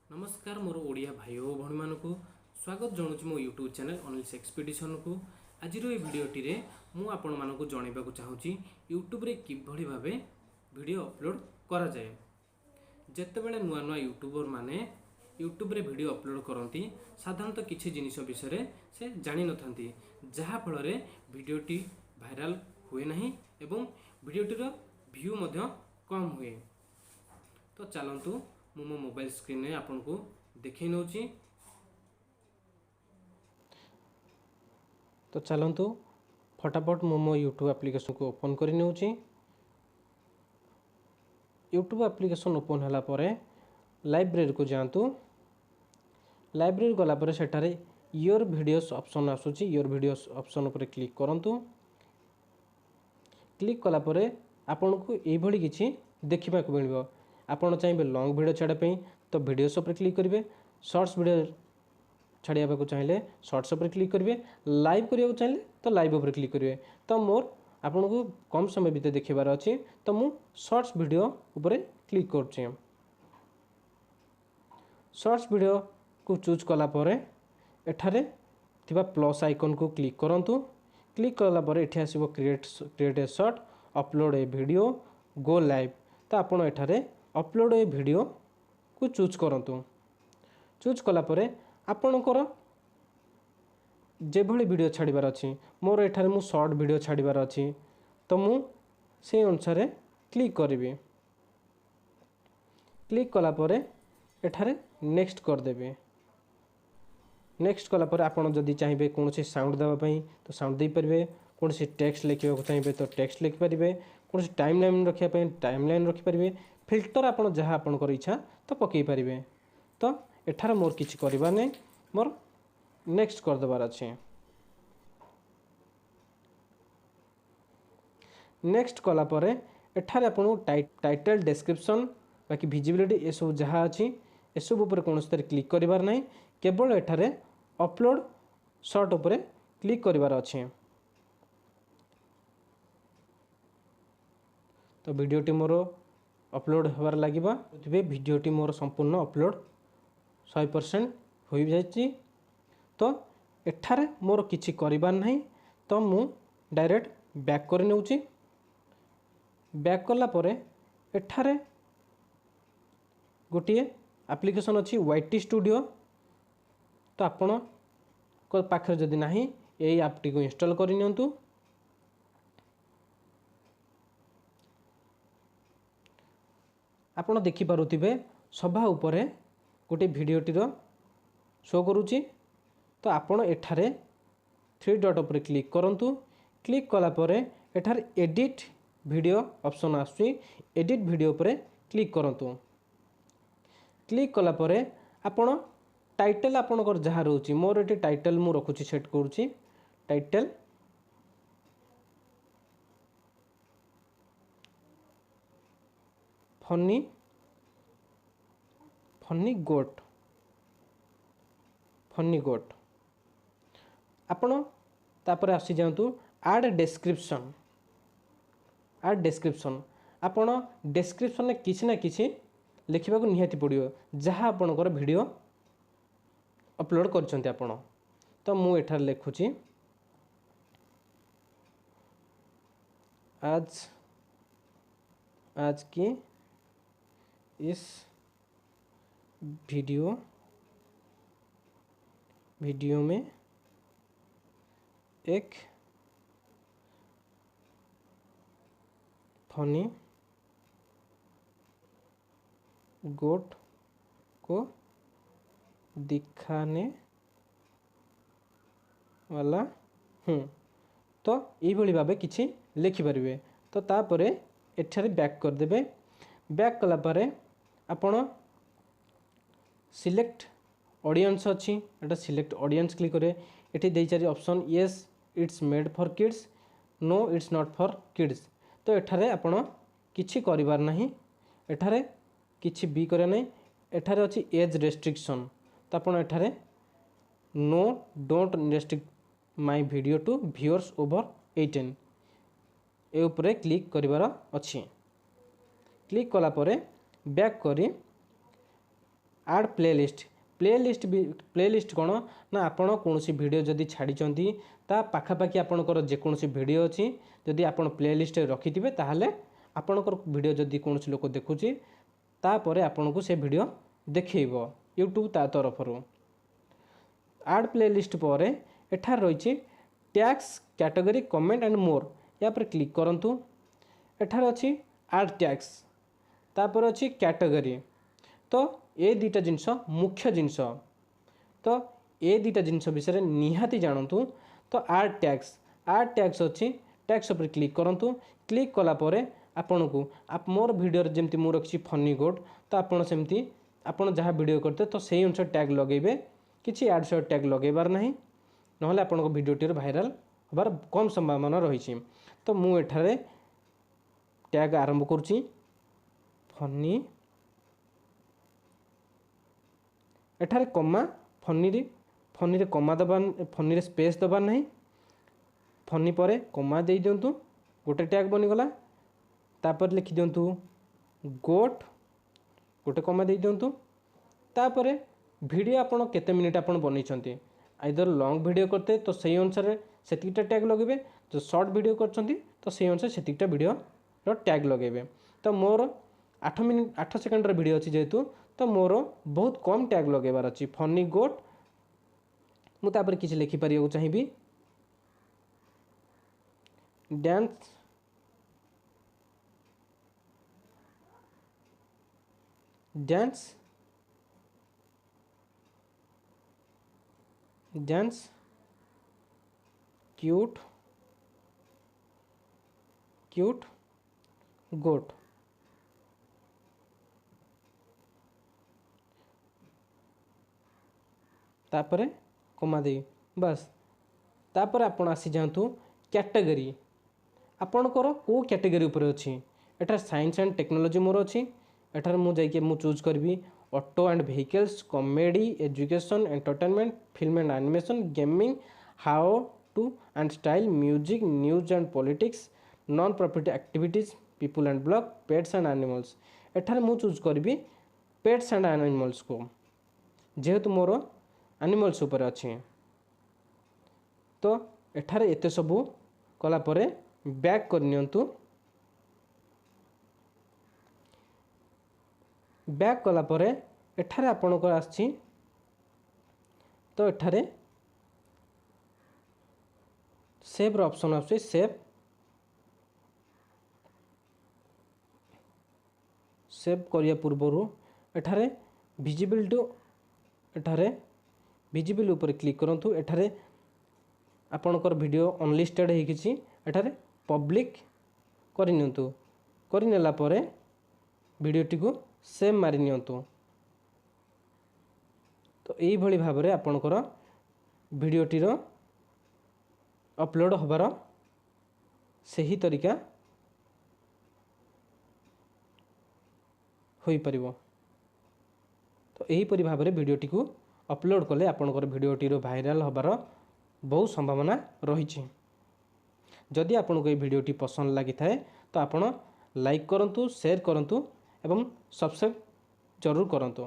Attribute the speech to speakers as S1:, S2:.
S1: नमस्कार मोर ओडिया भाई और भणी मानक स्वागत जनाऊँ मो यूट्यूब चैनल अनिल्स एक्सपीडिशन को। आज ये भिडटी रे मु आपण मानक जनइबा चाहूँगी यूट्यूब रे किभली भाबे वीडियो अपलोड करा जाए। जेतेबेले नुआ नुआ यूट्यूबर माने यूट्यूब रे वीडियो अपलोड करती साधारणतः किसी जिनिस विषय से जानी नथांती, जहा फल रे वीडियोटी भाइराल हुए नहीं एवं वीडियोटीर व्यू मध्य कम हुए। तो चलतु मु मो मोबाइल स्क्रीन में आपन को देखै नउची। तो चलतु फटाफट मु मो यूट्यूब एप्लिकेशन को ओपन कर नउची। यूट्यूब एप्लिकेशन ओपन होला परे लाइब्रेरी को जातु। लाइब्रेरी गला परे सेठारे योर वीडियोस ऑप्शन आसुची। योर वीडियोस ऑप्शन पर क्लिक करंतु। क्लिक कला परे आपन को एई भली किछि देखिबा को मिलबो। आपन चाहिए लॉन्ग वीडियो छाड़ापी तो वीडियोस पर क्लिक करेंगे। शॉर्ट्स वीडियो छाड़िया को चाहिए शॉर्ट्स पर क्लिक करेंगे। लाइव करने को चाहिए तो लाइव पर क्लिक करेंगे। तो मोर आपन को कम समय भितर देखार अच्छी तो मु शॉर्ट्स वीडियो उपर क्लिक कर। शॉर्ट्स वीडियो को चूज कलापर एठारे थिबा प्लस आइकन को क्लिक करंतु। क्लिक कलापर एठी आसीबो create a short, upload a video, go live. तो आपन एठारे अपलोड ए वीडियो को चूज करंतु। चूज कलापर आपणकर जेभली वीडियो छाड़बार अच्छी मोर एठारे मु शॉर्ट वीडियो छाड़बार अच्छी तो मु से अनुसार क्लिक करी। क्लिक कलापर एठारे नेक्स्ट करदेबे। नेक्स्ट कलापर आपन जदि चाहिए कौन सी साउंड देवाई तो साउंड दे पारे। कौन सी टेक्स्ट लिखा चाहिए तो टेक्स्ट लिखिपारे। कौन सी टाइमलाइन रखापी टाइमलाइन रखिपारे। फिल्टर आपन जहाँ आपनकर इच्छा तो पकई पारे। तो एठार मोर किछि करबार नहीं, मोर नेक्स्ट करदेबार अच्छे। नेक्स्ट कलापर एठार आपन टाइटल डिस्क्रिप्शन बाकी विजिबिलिटी ये सब जहाँ अच्छी ये सब उपर कौन क्लिक करिबार नहीं, केवल एठारे अपलोड शॉर्ट उपर क्लिक करिबार अच्छे। तो वीडियोटी मोर अपलोड होबार लागिबा वीडियोटी मोर संपूर्ण अपलोड 100% हो जाइए। तो एठारे मोर किछि करिबार नहीं तो मु डायरेक्ट बैक कर नउची। बैक कला परे एठारे गोटे एप्लिकेशन अच्छी YT स्टूडियो। तो आपण को पाखरे जदि नाही एई ऐपटी को इंस्टॉल कर नियंतु। आपण देखि पारुथिबे सभा उपरे गोटे भिडियोटीर शो करुची। तो आपण एठारे 3 डॉट पर क्लिक करंतु। क्लिक कला परे एठारे एडिट वीडियो ऑप्शन आसुची। एडिट वीडियो पर क्लिक करंतु। क्लिक कला परे आपण टाइटल आपणकर जहाँ रोची मोर एटी टाइटल मु रखुची सेट करुची। टाइटल फनी गोट आपण तापर आसी जातु आड डिस्क्रिप्शन। आपण डिस्क्रिप्शन में किसी ना किसी लिखा निहाती पड़ो जहाँ आपणकर वीडियो अपलोड करछन्ते आपण। तो मु एठार लिखुची आज की इस वीडियो में एक फनी गोट को दिखाने वाला हूँ। तो ये भाव किसी लिखिपारे। तो तापरे एठारे बैक करदेबे। बैक कला परे आपण सिलेक्ट ऑडियंस अच्छी एटा सिलेक्ट ऑडियंस क्लिक करे। एटी दे चारि option yes it's made for kids, no it's not for kids. तो एठारे आपण किछि करिवार नाही, एठारे किछि भी करे नहीं। एठारे अच्छी एज रेस्ट्रिक्शन तो आपण एठारे no don't restrict my video to viewers over 18 ए उपरे क्लिक करिवार अच्छी। क्लिक कला परे बैक करी आड प्लेलिस्ट कौन ना आपण कौन वीडियो जदि छाड़ी ता पाखापाखि आपणकर जेकोसी वीडियो अच्छी जदि आपण प्लेलिस्ट रखिथे ताहले आपणकर वीडियो जदि कौन लोक देखुची तापर आपन को से वीडियो देखो यूट्यूब ता तरफ आड प्लेलिस्ट पर एठार रही tags category comment and more या पर क्लिक करंतु एठार अच्छी आड टैग्स तापर अच्छी कैटेगरी तो ये दुईटा जिनस मुख्य जिनस तो ये दुईटा जिनस विषय निहाती जानतु तो आड टैग्स अच्छी टैग्स पर क्लिक करंतु क्लिक कला परे आपन को आप मोर वीडियो जमती मु रखी फनी कोड तो आपन सेमती आपन जहाँ वीडियो करते तो सही अनुसार टैग लगेबे किसी एड से टैग लगेबार नहीं नहले आपन को वीडियोटी भाइराल होबार कम संभावना रही तो मु एठारे टैग आरंभ करुच्ची फनी एठारे कमा फनी रे कमा दबा फनी रे स्पेस दबार नहीं फनी परे कमा दे दिंतु गोटे टैग बनीगला तापर लिखि दिंतु गोट गोटे कमा दे दिंतु तापर वीडियो आपन केते मिनिट आपन बनैछंती आइदर लॉन्ग वीडियो करते तो सही अनुसार सेतिकटा टैग लगेबे जो शॉर्ट वीडियो करछंती तो सही अनुसार सेतिकटा वीडियो रो टैग लगेबे तो मोर 8 सेकंड रो वीडियो अछि जेतु तो मोर बहुत कम टैग लगेबार अछि फनी गोट मु तापर किछि लिखि परियो चाहिबी डांस क्यूट गोट तापरे कमा दे बस तापर आपण आसी जातु कैटेगरी आपणकर को कैटेगरी उपर अछि एठार साइंस एंड टेक्नोलॉजी मोर अछि एठार मु जाइके मु चूज करबी auto and vehicles comedy education entertainment film and animation gaming how to and style music news and politics non profit activities people and blog pets and animals एठार मु choose करबी पेट्स एंड एनिमल्स को जेहेतु मोर animals उपर अछि तो एठार एते सबू कला परे बैक करनियंतु बैक कला परे एठारे आपन को आछि तो एठारे सेव रो ऑप्शन आछि सेव करिया पूर्वरु एठारे विजिबल ऊपर क्लिक करंतु एठारे आपनकर वीडियो अनलिस्टेड हे किछि एठारे पब्लिक करिनियंतु करिनेला परे वीडियोटी को सेव मारि नियंतु तो यही भली भाबरे आपनकर वीडियोटी रो अपलोड होबार सही तरीका होई परिबो तो यही परि भाबरे वीडियोटी को अपलोड कले आपनकर वीडियोटी रो भाइराल होबार बहुत संभावना रही जदि आपन को ये वीडियोटी पसंद लगी थाए तो आपण लाइक करंतु शेयर करंतु एवं सब्सक्राइब जरूर करंतु।